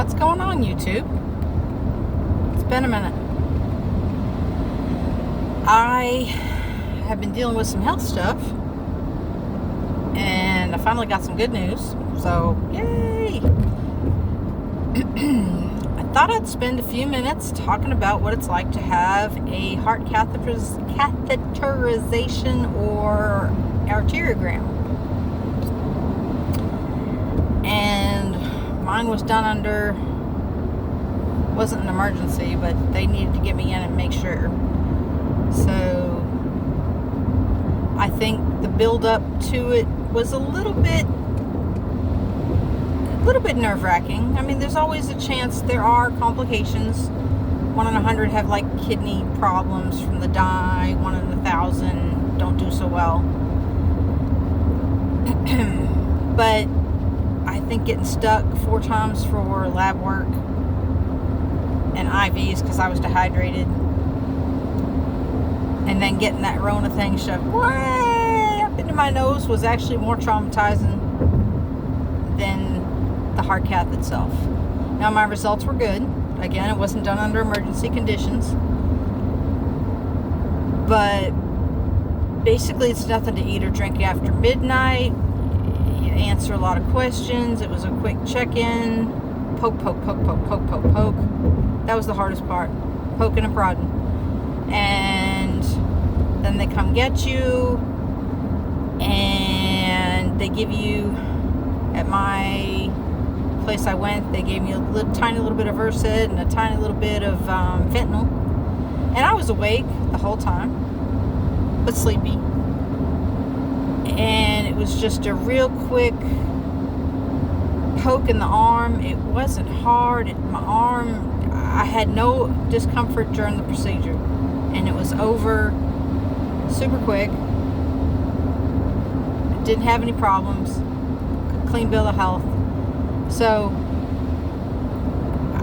What's going on, YouTube? It's been a minute. I have been dealing with some health stuff, and I finally got some good news. So, yay! I thought I'd spend a few minutes talking about what it's like to have a heart catheterization or arteriogram. And mine was done under, wasn't an emergency, but they needed to get me in and make sure. So I think the build up to it was a little bit nerve-wracking. I mean, there's always a chance there are complications. 1 in 100 have like kidney problems from the dye. 1 in 1,000 don't do so well. But I think getting stuck 4 times for lab work and IVs because I was dehydrated, and then getting that Rona thing shoved way up into my nose was actually more traumatizing than the heart cath itself. Now, my results were good. Again, it wasn't done under emergency conditions, but basically it's nothing to eat or drink after midnight. You answer a lot of questions. It was a quick check-in. Poke. That was the hardest part. Poking and prodding. And then they come get you, and they give you, at my place I went, they gave me a tiny little bit of Versed and a tiny little bit of fentanyl. And I was awake the whole time, but sleepy. And it was just a real quick poke in the arm. It wasn't hard. My arm, I had no discomfort during the procedure, and it was over super quick. Didn't have any problems. Clean bill of health. So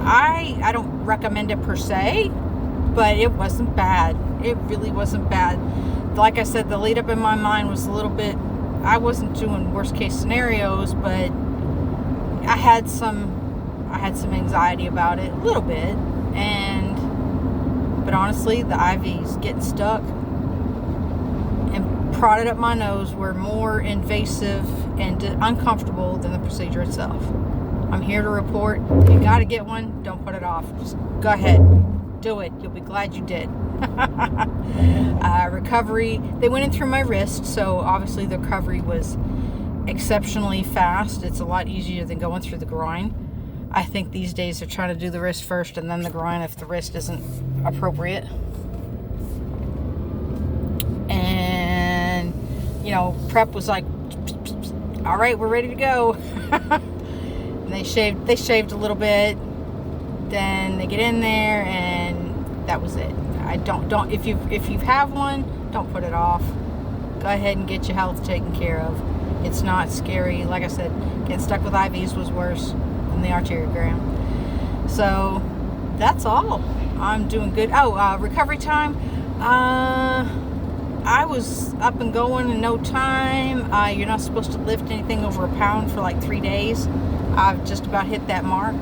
I don't recommend it per se, but it wasn't bad. It really wasn't bad. Like I said, the lead up in my mind was a little bit, I wasn't doing worst case scenarios, but I had some anxiety about it a little bit. But honestly, the IVs getting stuck and prodded up my nose were more invasive and uncomfortable than the procedure itself. I'm here to report. You got to get one. Don't put it off. Just go ahead. Do it. You'll be glad you did. Recovery. They went in through my wrist, so obviously the recovery was exceptionally fast. It's a lot easier than going through the groin. I think these days they're trying to do the wrist first and then the groin if the wrist isn't appropriate. And, prep was like, all right, we're ready to go. And they shaved a little bit. Then they get in there, and that was it. If you have one, don't put it off. Go ahead and get your health taken care of. It's not scary. Like I said, getting stuck with IVs was worse than the arteriogram. So that's all. I'm doing good. Recovery time. I was up and going in no time. You're not supposed to lift anything over a pound for like 3 days. I've just about hit that mark.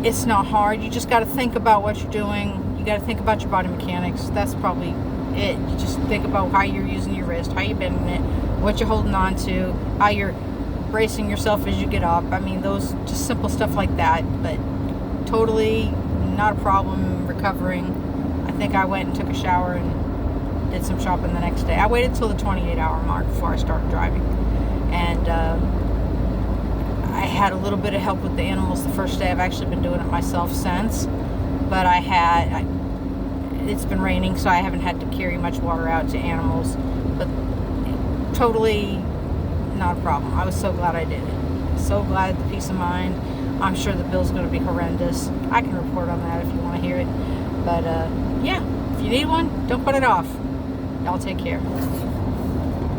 It's not hard. You just got to think about what you're doing. You got to think about your body mechanics. That's probably it. You just think about how you're using your wrist, how you're bending it, what you're holding on to, how you're bracing yourself as you get up. I mean, those just simple stuff like that, but totally not a problem recovering. I think I went and took a shower and did some shopping the next day. I waited till the 28-hour mark before I started driving. And I had a little bit of help with the animals the first day. I've actually been doing it myself since. But it's been raining, so I haven't had to carry much water out to animals. But totally not a problem. I was so glad I did it. So glad, the peace of mind. I'm sure the bill's going to be horrendous. I can report on that if you want to hear it. But yeah, if you need one, don't put it off. Y'all take care.